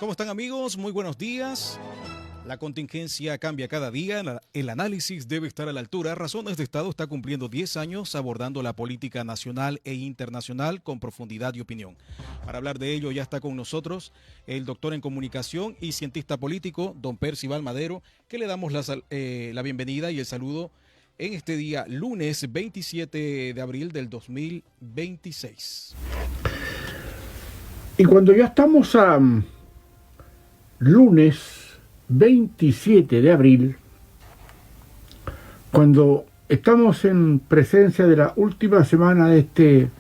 ¿Cómo están, amigos? Muy buenos días. La contingencia cambia cada día, el análisis debe estar a la altura. Razones de Estado está cumpliendo 10 años abordando la política nacional e internacional con profundidad y opinión. Para hablar de ello ya está con nosotros el doctor en comunicación y cientista político, don Percival Madero, que le damos la bienvenida y el saludo en este día, lunes 27 de abril del 2026. Y cuando ya estamos a lunes 27 de abril, cuando estamos en presencia de la última semana de este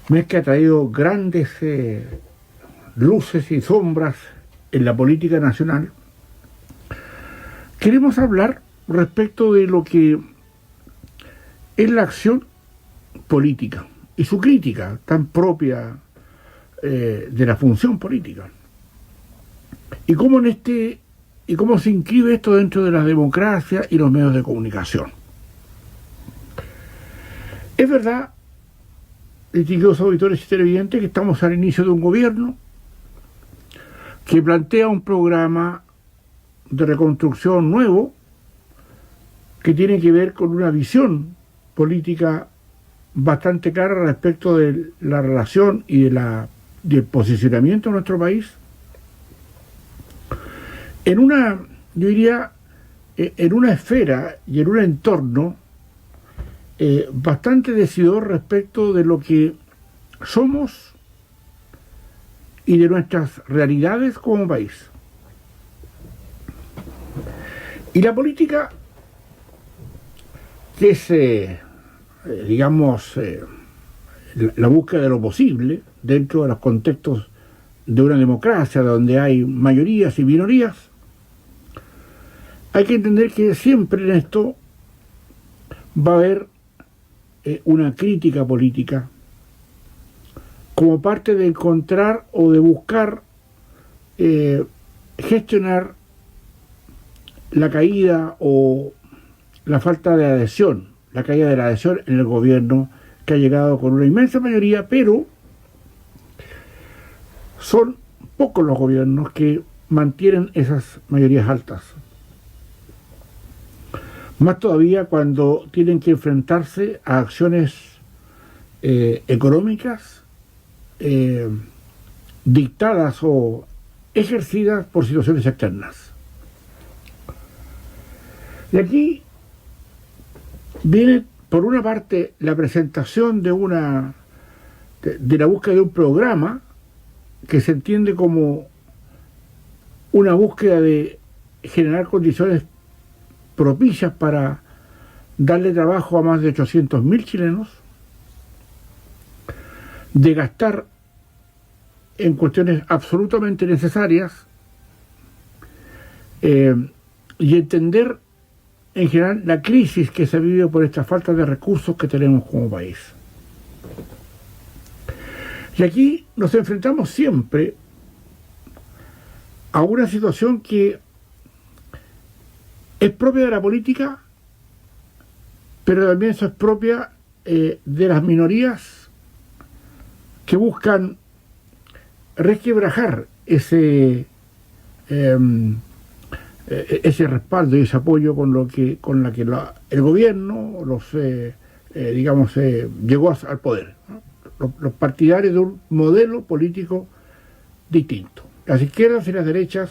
mes que ha traído grandes luces y sombras en la política nacional, queremos hablar respecto de lo que es la acción política y su crítica tan propia de la función política. Y cómo se inscribe esto dentro de la democracia y los medios de comunicación. Es verdad, distinguidos auditores y televidentes, que estamos al inicio de un gobierno que plantea un programa de reconstrucción nuevo que tiene que ver con una visión política bastante clara respecto de la relación y del posicionamiento de nuestro país en una, yo diría, en una esfera y en un entorno bastante decidor respecto de lo que somos y de nuestras realidades como país. Y la política, que es, digamos, la búsqueda de lo posible dentro de los contextos de una democracia donde hay mayorías y minorías, hay que entender que siempre en esto va a haber una crítica política como parte de encontrar o de buscar gestionar la caída o la falta de adhesión, la caída de la adhesión en el gobierno que ha llegado con una inmensa mayoría, pero son pocos los gobiernos que mantienen esas mayorías altas. Más todavía cuando tienen que enfrentarse a acciones económicas dictadas o ejercidas por situaciones externas. Y aquí viene, por una parte, la presentación de la búsqueda de un programa que se entiende como una búsqueda de generar condiciones propicias para darle trabajo a más de 800.000 chilenos, de gastar en cuestiones absolutamente necesarias y entender en general la crisis que se vive por esta falta de recursos que tenemos como país. Y aquí nos enfrentamos siempre a una situación que es propia de la política, pero también eso es propia de las minorías que buscan resquebrajar ese respaldo y ese apoyo con la que el gobierno llegó al poder, ¿no? Los partidarios de un modelo político distinto. Las izquierdas y las derechas,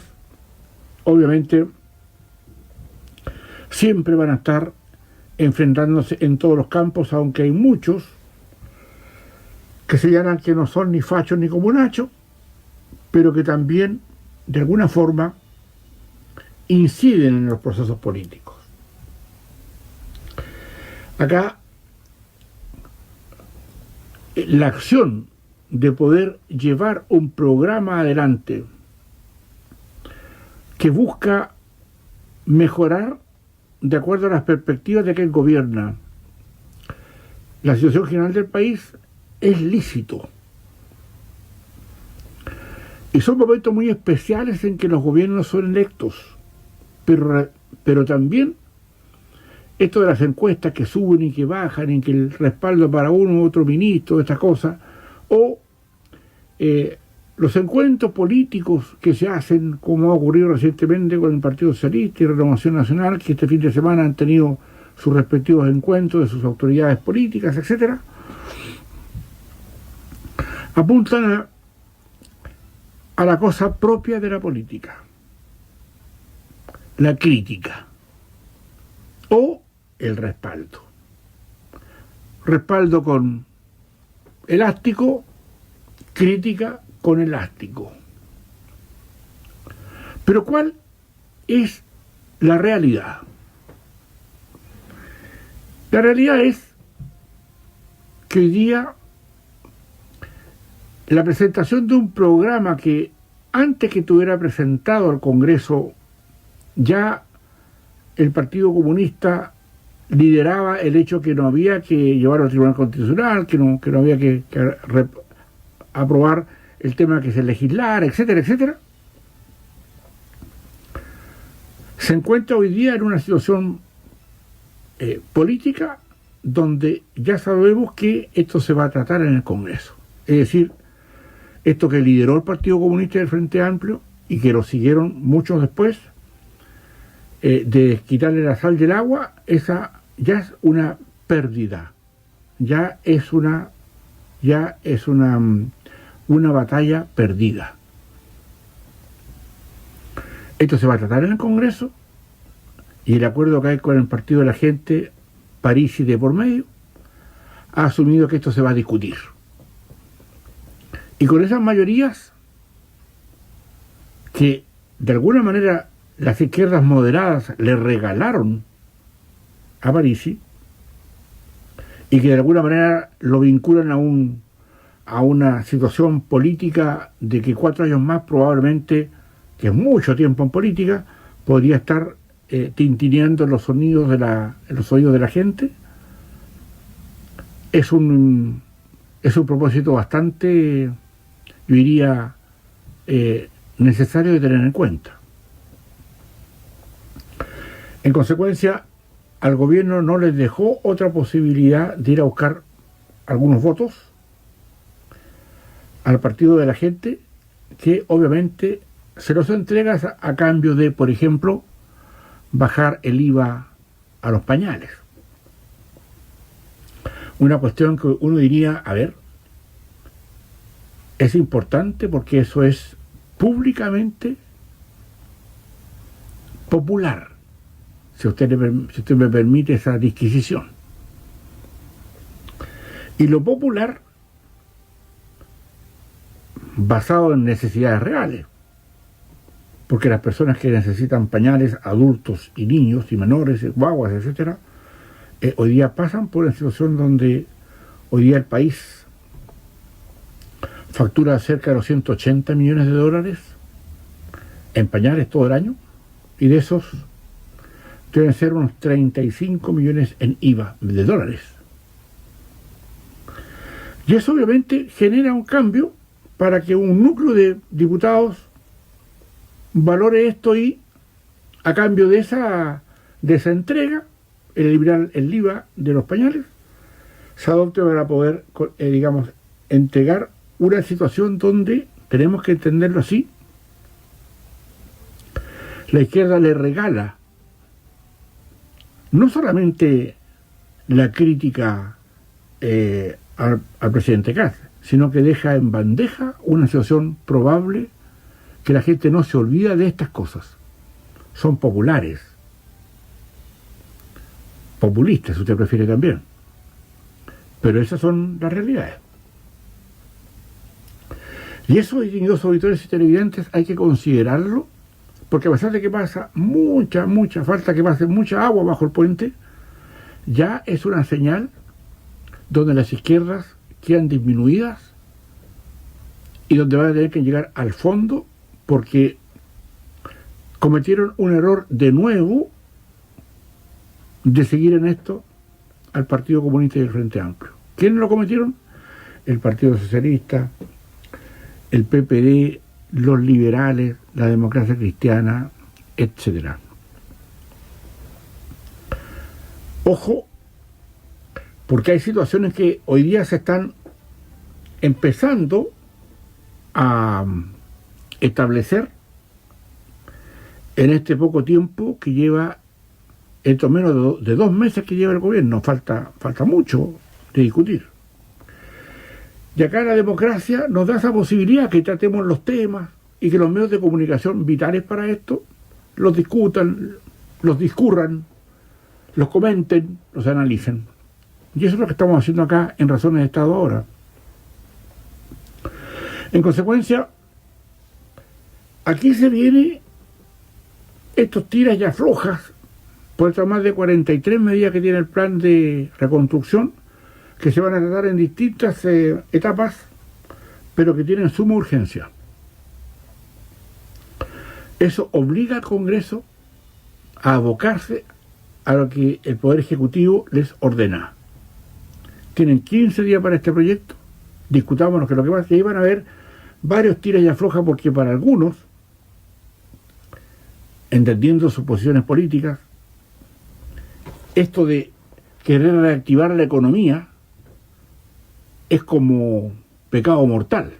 obviamente, siempre van a estar enfrentándose en todos los campos, aunque hay muchos que señalan que no son ni fachos ni comunachos, pero que también, de alguna forma, inciden en los procesos políticos. Acá, la acción de poder llevar un programa adelante que busca mejorar de acuerdo a las perspectivas de quien gobierna la situación general del país es lícito. Y son momentos muy especiales en que los gobiernos son electos, pero también esto de las encuestas que suben y que bajan, en que el respaldo para uno u otro ministro, estas cosas, o los encuentros políticos que se hacen, como ha ocurrido recientemente con el Partido Socialista y Renovación Nacional, que este fin de semana han tenido sus respectivos encuentros de sus autoridades políticas, etcétera, apuntan a la cosa propia de la política, la crítica o el respaldo. Respaldo con elástico, crítica con elástico. Pero ¿cuál es la realidad? La realidad es que hoy día la presentación de un programa que antes que estuviera presentado al Congreso, ya el Partido Comunista lideraba el hecho que no había que llevarlo al Tribunal Constitucional, que no había que aprobar el tema que se legislara, etcétera, etcétera, se encuentra hoy día en una situación política donde ya sabemos que esto se va a tratar en el Congreso. Es decir, esto que lideró el Partido Comunista del Frente Amplio y que lo siguieron muchos después, de quitarle la sal del agua, esa ya es una pérdida, ya es una batalla perdida. Esto se va a tratar en el Congreso y el acuerdo que hay con el Partido de la Gente, Parisi de por medio, ha asumido que esto se va a discutir. Y con esas mayorías que de alguna manera las izquierdas moderadas le regalaron a Parisi y que de alguna manera lo vinculan a una situación política de que 4 años más probablemente, que es mucho tiempo en política, podría estar tintineando en los oídos de la gente. Es un propósito bastante, yo diría, necesario de tener en cuenta. En consecuencia, al gobierno no les dejó otra posibilidad de ir a buscar algunos votos al Partido de la Gente, que obviamente se los entrega a cambio de, por ejemplo, bajar el IVA a los pañales. Una cuestión que uno diría, a ver, es importante porque eso es públicamente popular, si usted me permite esa disquisición. Y lo popular, basado en necesidades reales, porque las personas que necesitan pañales, adultos y niños y menores, guaguas, etcétera, hoy día pasan por una situación donde hoy día el país factura cerca de los 180 millones de dólares en pañales todo el año, y de esos deben ser unos 35 millones en IVA de dólares. Y eso obviamente genera un cambio para que un núcleo de diputados valore esto y a cambio de esa entrega, eliminar el IVA de los pañales, se adopte para poder, entregar una situación donde, tenemos que entenderlo así, la izquierda le regala no solamente la crítica al presidente Kast, sino que deja en bandeja una situación probable que la gente no se olvida de estas cosas. Son populares, populistas, si usted prefiere también, pero esas son las realidades. Y eso, distinguidos auditores y televidentes, hay que considerarlo, porque a pesar de que pasa mucha falta que pase mucha agua bajo el puente, ya es una señal donde las izquierdas quedan disminuidas y donde van a tener que llegar al fondo, porque cometieron un error de nuevo de seguir en esto al Partido Comunista y el Frente Amplio. ¿Quiénes lo cometieron? El Partido Socialista, el PPD, los liberales, la democracia cristiana, etc. Ojo, porque hay situaciones que hoy día se están empezando a establecer en este poco tiempo que lleva, esto menos de 2 meses que lleva el gobierno, falta mucho de discutir. Y acá la democracia nos da esa posibilidad que tratemos los temas y que los medios de comunicación vitales para esto los discutan, los discurran, los comenten, los analicen. Y eso es lo que estamos haciendo acá en Razones de Estado ahora. En consecuencia, aquí se viene estos tiras y aflojas por estas más de 43 medidas que tiene el plan de reconstrucción, que se van a tratar en distintas etapas, pero que tienen suma urgencia. Eso obliga al Congreso a abocarse a lo que el Poder Ejecutivo les ordena. Tienen 15 días para este proyecto, discutámonos que lo que pasa es que iban a haber varios tiras y aflojas, porque para algunos, entendiendo sus posiciones políticas, esto de querer reactivar la economía es como pecado mortal.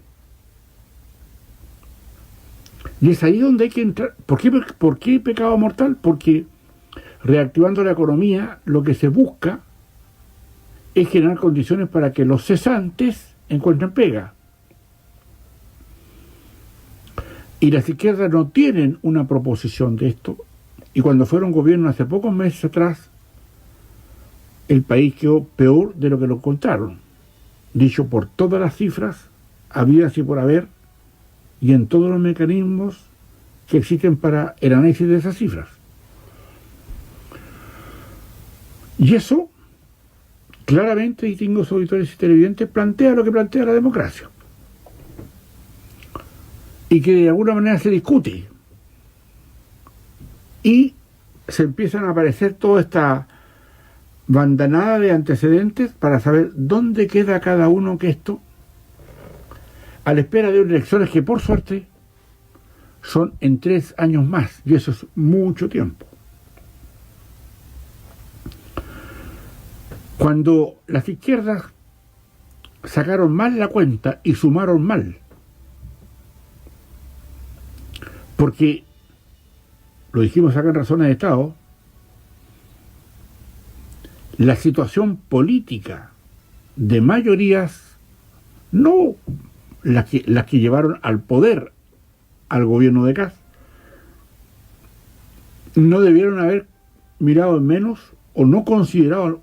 Y es ahí donde hay que entrar. ¿Por qué pecado mortal? Porque reactivando la economía lo que se busca es generar condiciones para que los cesantes encuentren pega. Y las izquierdas no tienen una proposición de esto. Y cuando fueron gobierno hace pocos meses atrás, el país quedó peor de lo que lo contaron. Dicho por todas las cifras, habidas y por haber, y en todos los mecanismos que existen para el análisis de esas cifras. Y eso, claramente, distinguidos auditores y televidentes, plantea lo que plantea la democracia. Y que de alguna manera se discute. Y se empiezan a aparecer toda esta bandanada de antecedentes para saber dónde queda cada uno que esto, a la espera de unas elecciones que por suerte son en 3 años más, y eso es mucho tiempo. Cuando las izquierdas sacaron mal la cuenta y sumaron mal, porque lo dijimos acá en Razones de Estado, la situación política de mayorías, no las que llevaron al poder al gobierno de Kast, no debieron haber mirado en menos o no considerado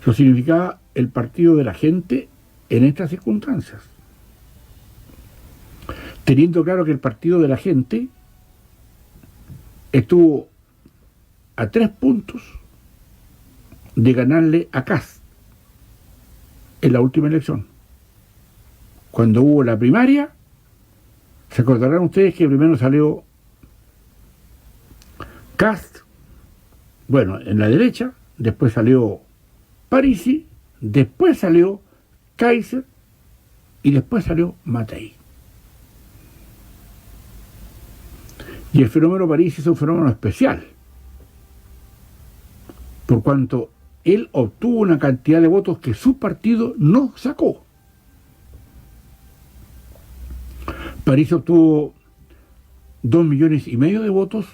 lo significaba el partido de la gente en estas circunstancias, teniendo claro que el partido de la gente estuvo a 3 puntos de ganarle a Kast en la última elección. Cuando hubo la primaria, se acordarán ustedes que primero salió Kast, bueno, en la derecha, después salió Parisi, después salió Kaiser y después salió Matei. Y el fenómeno Parisi es un fenómeno especial, por cuanto él obtuvo una cantidad de votos que su partido no sacó. Parisi obtuvo 2,5 millones de votos,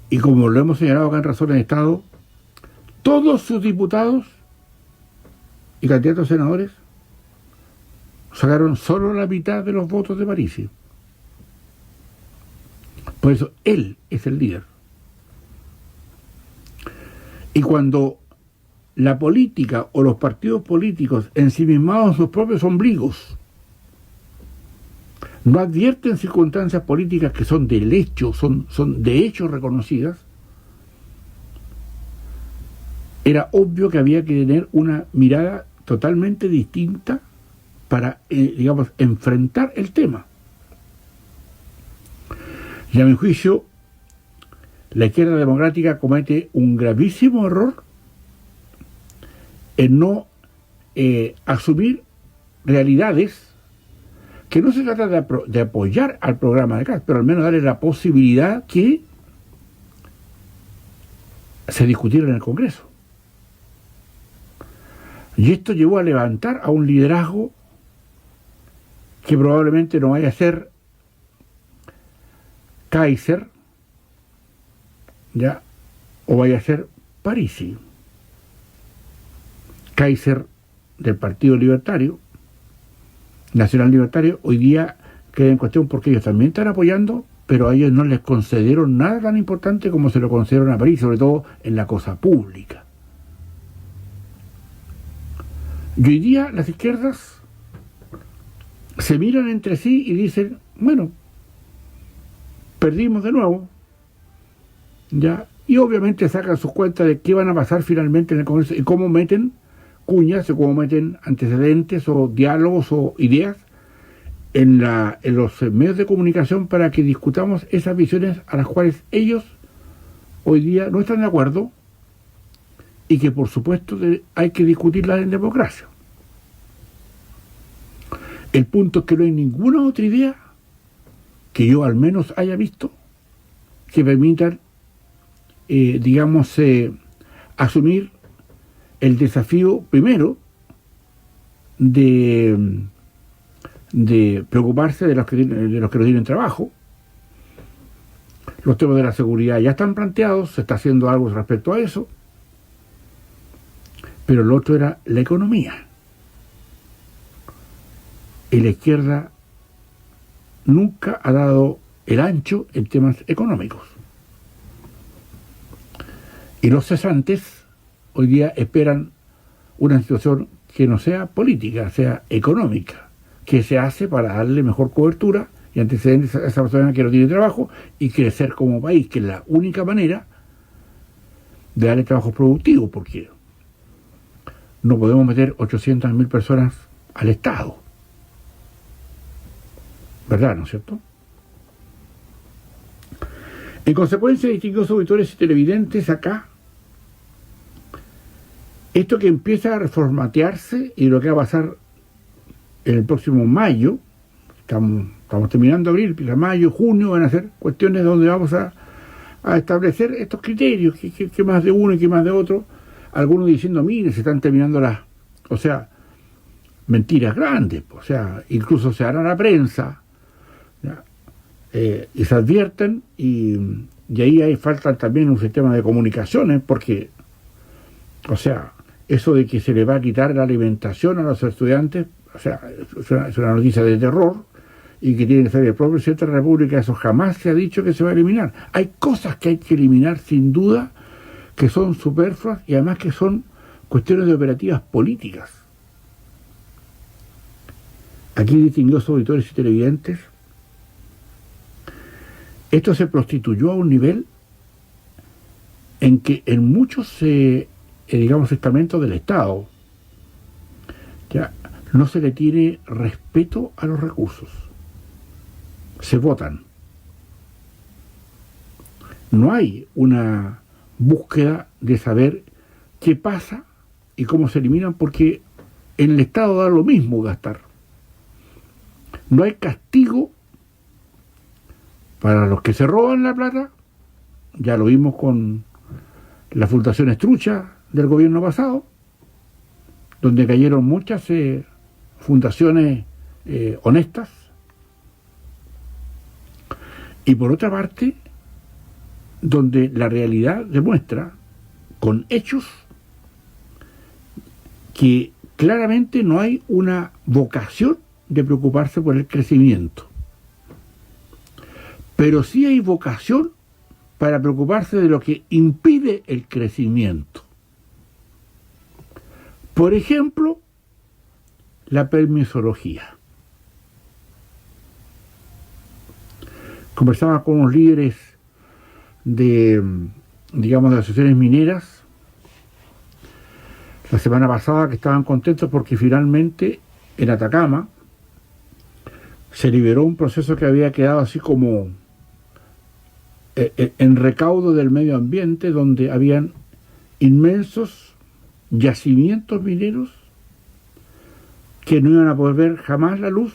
y como lo hemos señalado acá en Razones de Estado, todos sus diputados y candidatos a senadores sacaron solo la mitad de los votos de Parisi. Por eso él es el líder. Y cuando la política o los partidos políticos ensimismados en sus propios ombligos no advierten circunstancias políticas que son del hecho, son de hecho reconocidas, era obvio que había que tener una mirada totalmente distinta para, digamos, enfrentar el tema. Y a mi juicio, la izquierda democrática comete un gravísimo error en no asumir realidades que no se trata de apoyar al programa de Kast, pero al menos darle la posibilidad que se discutiera en el Congreso. Y esto llevó a levantar a un liderazgo que probablemente no vaya a ser Kaiser, ya, o vaya a ser Parisi. Kaiser del Partido Libertario, Nacional Libertario, hoy día queda en cuestión porque ellos también están apoyando, pero a ellos no les concedieron nada tan importante como se lo concedieron a París, sobre todo en la cosa pública. Y hoy día las izquierdas se miran entre sí y dicen, bueno, perdimos de nuevo, ya, y obviamente sacan sus cuentas de qué van a pasar finalmente en el Congreso y cómo meten cuñas o cómo meten antecedentes o diálogos o ideas en los medios de comunicación para que discutamos esas visiones a las cuales ellos hoy día no están de acuerdo y que por supuesto hay que discutirlas en democracia. El punto es que no hay ninguna otra idea que yo al menos haya visto que permitan, asumir el desafío primero de preocuparse de los que no tienen trabajo. Los temas de la seguridad ya están planteados, se está haciendo algo respecto a eso, pero lo otro era la economía. Y la izquierda nunca ha dado el ancho en temas económicos. Y los cesantes hoy día esperan una situación que no sea política, sea económica, que se hace para darle mejor cobertura y antecedentes a esa persona que no tiene trabajo y crecer como país, que es la única manera de darle trabajos productivos, porque no podemos meter 800.000 personas al Estado. ¿Verdad, no es cierto? En consecuencia, distinguidos auditores y televidentes, acá, esto que empieza a reformatearse y lo que va a pasar en el próximo mayo, estamos terminando abril, mayo, junio, van a ser cuestiones donde vamos a establecer estos criterios, que más de uno y que más de otro, algunos diciendo, mire, se están terminando mentiras grandes, o sea, incluso se hará la prensa, y se advierten, y ahí hay falta también un sistema de comunicaciones, porque, o sea, eso de que se le va a quitar la alimentación a los estudiantes, o sea, es una noticia de terror, y que tiene que ser el propio presidente de la República, eso jamás se ha dicho que se va a eliminar. Hay cosas que hay que eliminar sin duda, que son superfluas, y además que son cuestiones de operativas políticas. Aquí, distinguidos auditores y televidentes, esto se prostituyó a un nivel en que en muchos, estamentos del Estado, ya no se le tiene respeto a los recursos. Se votan. No hay una búsqueda de saber qué pasa y cómo se eliminan, porque en el Estado da lo mismo gastar. No hay castigo para los que se roban la plata. Ya lo vimos con la Fundación Estrucha del gobierno pasado, donde cayeron muchas fundaciones honestas. Y por otra parte, donde la realidad demuestra con hechos que claramente no hay una vocación de preocuparse por el crecimiento, pero sí hay vocación para preocuparse de lo que impide el crecimiento. Por ejemplo, la permisología. Conversaba con unos líderes de asociaciones mineras la semana pasada, que estaban contentos porque finalmente en Atacama se liberó un proceso que había quedado así como en recaudo del medio ambiente, donde habían inmensos yacimientos mineros que no iban a poder ver jamás la luz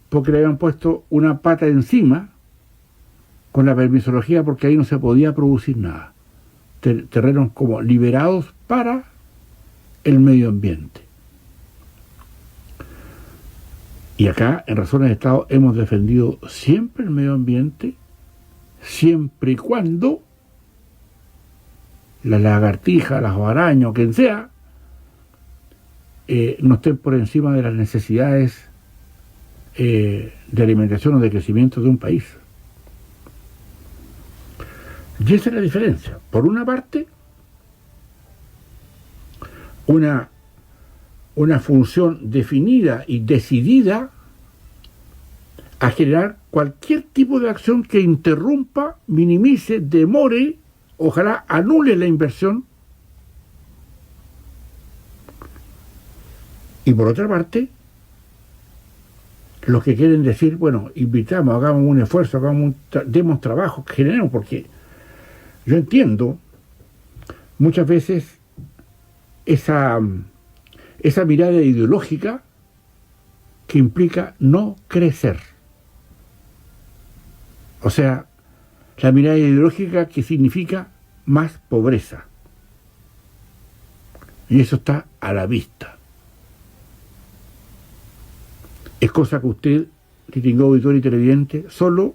porque le habían puesto una pata encima con la permisología, porque ahí no se podía producir nada. Terrenos como liberados para el medio ambiente. Y acá, en Razones de Estado, hemos defendido siempre el medio ambiente, siempre y cuando las lagartijas, las arañas, o quien sea, no estén por encima de las necesidades de alimentación o de crecimiento de un país. Y esa es la diferencia. Por una parte, una función definida y decidida a generar cualquier tipo de acción que interrumpa, minimice, demore, ojalá anule la inversión. Y por otra parte, los que quieren decir, bueno, invitamos, hagamos un esfuerzo, demos trabajo, generemos, porque yo entiendo muchas veces esa mirada ideológica que implica no crecer. O sea, la mirada ideológica que significa más pobreza. Y eso está a la vista. Es cosa que usted, distinguido auditor y televidente, solo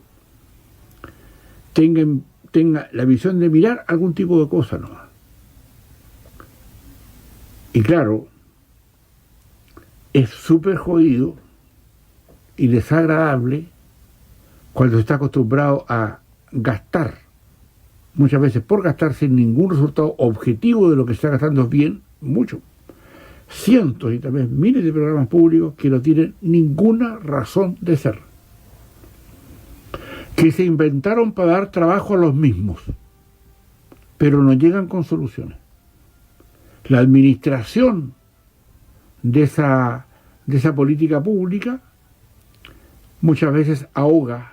tenga la visión de mirar algún tipo de cosa nomás. Y claro, es súper jodido y desagradable cuando se está acostumbrado a gastar, muchas veces por gastar sin ningún resultado objetivo de lo que se está gastando es bien, mucho. Cientos y tal vez miles de programas públicos que no tienen ninguna razón de ser, que se inventaron para dar trabajo a los mismos, pero no llegan con soluciones. La administración de esa política pública muchas veces ahoga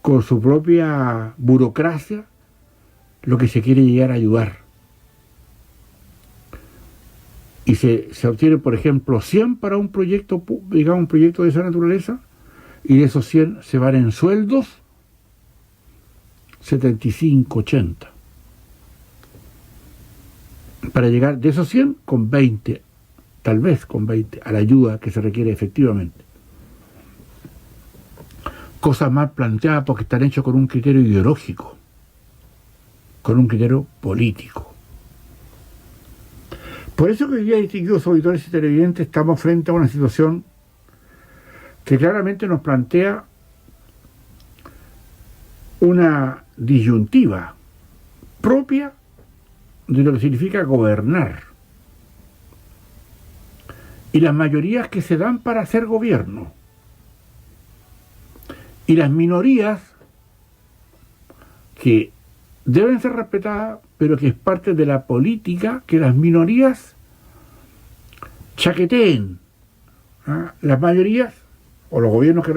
con su propia burocracia lo que se quiere llegar a ayudar. Y se obtiene, por ejemplo, 100 para un proyecto, digamos, un proyecto de esa naturaleza, y de esos 100 se van en sueldos 75, 80. Para llegar de esos 100 con 20, tal vez con 20, a la ayuda que se requiere efectivamente. Cosas mal planteadas porque están hechas con un criterio ideológico, con un criterio político. Por eso que hoy día, distinguidos auditores y televidentes, estamos frente a una situación que claramente nos plantea una disyuntiva propia de lo que significa gobernar y las mayorías que se dan para hacer gobierno y las minorías que deben ser respetadas, pero que es parte de la política que las minorías chaqueteen las mayorías o los gobiernos que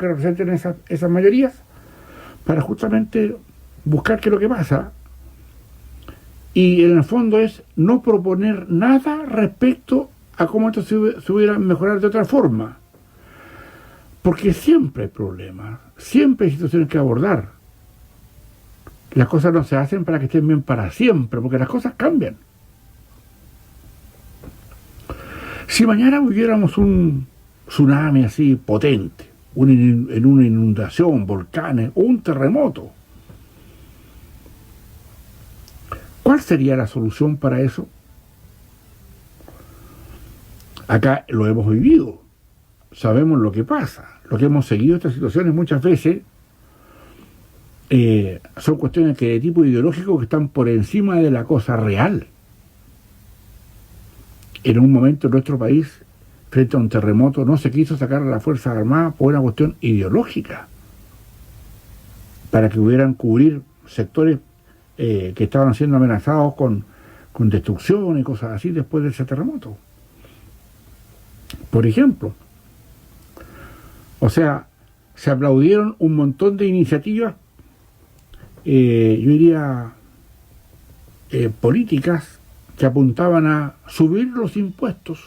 representen esas mayorías para justamente buscar qué es lo que pasa. Y en el fondo es no proponer nada respecto a cómo esto se hubiera mejorar de otra forma. Porque siempre hay problemas, siempre hay situaciones que abordar. Las cosas no se hacen para que estén bien para siempre, porque las cosas cambian. Si mañana hubiéramos un tsunami así potente, en una inundación, volcanes o un terremoto, ¿cuál sería la solución para eso? Acá lo hemos vivido, sabemos lo que pasa, lo que hemos seguido estas situaciones muchas veces son cuestiones que de tipo ideológico que están por encima de la cosa real. En un momento en nuestro país, frente a un terremoto, no se quiso sacar a las Fuerzas Armadas por una cuestión ideológica, para que pudieran cubrir sectores que estaban siendo amenazados con destrucción y cosas así después de ese terremoto. Por ejemplo. O sea, se aplaudieron un montón de iniciativas, yo diría, políticas que apuntaban a subir los impuestos.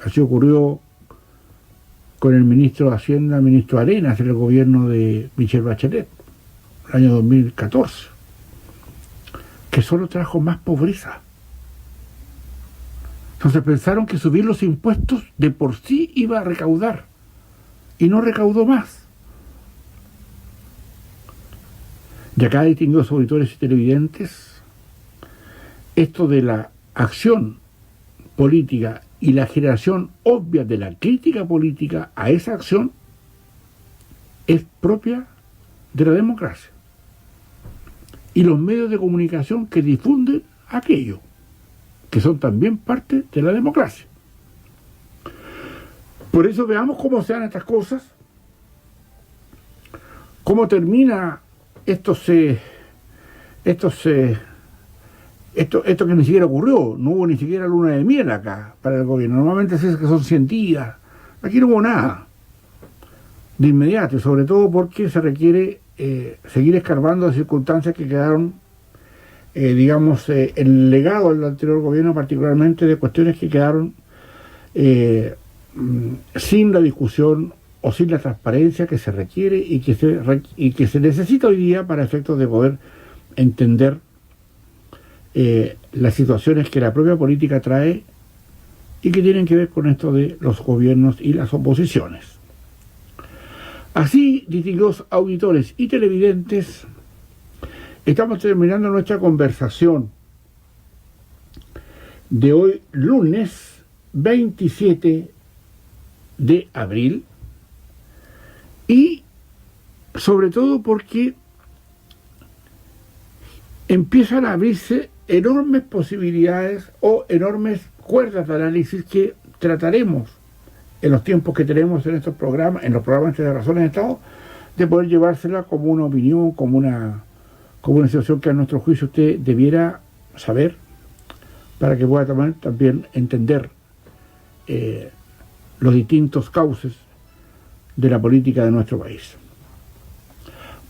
Así ocurrió con el ministro de Hacienda, ministro Arenas, en el gobierno de Michelle Bachelet, el año 2014, que solo trajo más pobreza. Entonces pensaron que subir los impuestos de por sí iba a recaudar, y no recaudó más. Y acá, distinguidos auditores y televidentes, esto de la acción política y la generación obvia de la crítica política a esa acción es propia de la democracia y los medios de comunicación que difunden aquello, que son también parte de la democracia. Por eso veamos cómo se dan estas cosas, cómo termina esto que ni siquiera ocurrió. No hubo ni siquiera luna de miel acá para el gobierno. Normalmente se dice que son 100 días. Aquí no hubo nada de inmediato, y sobre todo porque se requiere seguir escarbando las circunstancias que quedaron, el legado del anterior gobierno, particularmente de cuestiones que quedaron sin la discusión o sin la transparencia que se requiere y que se necesita hoy día para efectos de poder entender las situaciones que la propia política trae y que tienen que ver con esto de los gobiernos y las oposiciones. Así, distinguidos auditores y televidentes, estamos terminando nuestra conversación de hoy, lunes 27 de abril, y sobre todo porque empiezan a abrirse enormes posibilidades o enormes cuerdas de análisis que trataremos en los tiempos que tenemos en estos programas, en los programas de Razones de Estado, de poder llevársela como una opinión, como una situación que a nuestro juicio usted debiera saber, para que pueda también entender los distintos cauces de la política de nuestro país.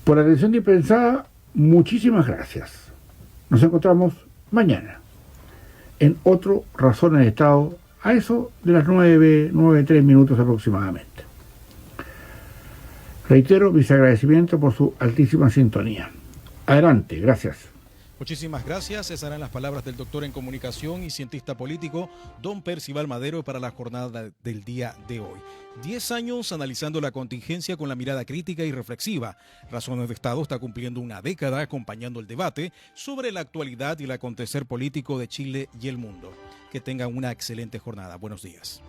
Por la atención dispensada, muchísimas gracias. Nos encontramos mañana en otro Razones de Estado, a eso de las 9:03 aproximadamente. Reitero mis agradecimientos por su altísima sintonía. Adelante, gracias. Muchísimas gracias. Esas eran las palabras del doctor en comunicación y cientista político, don Percival Madero, para la jornada del día de hoy. 10 años analizando la contingencia con la mirada crítica y reflexiva. Razones de Estado está cumpliendo una década acompañando el debate sobre la actualidad y el acontecer político de Chile y el mundo. Que tengan una excelente jornada. Buenos días.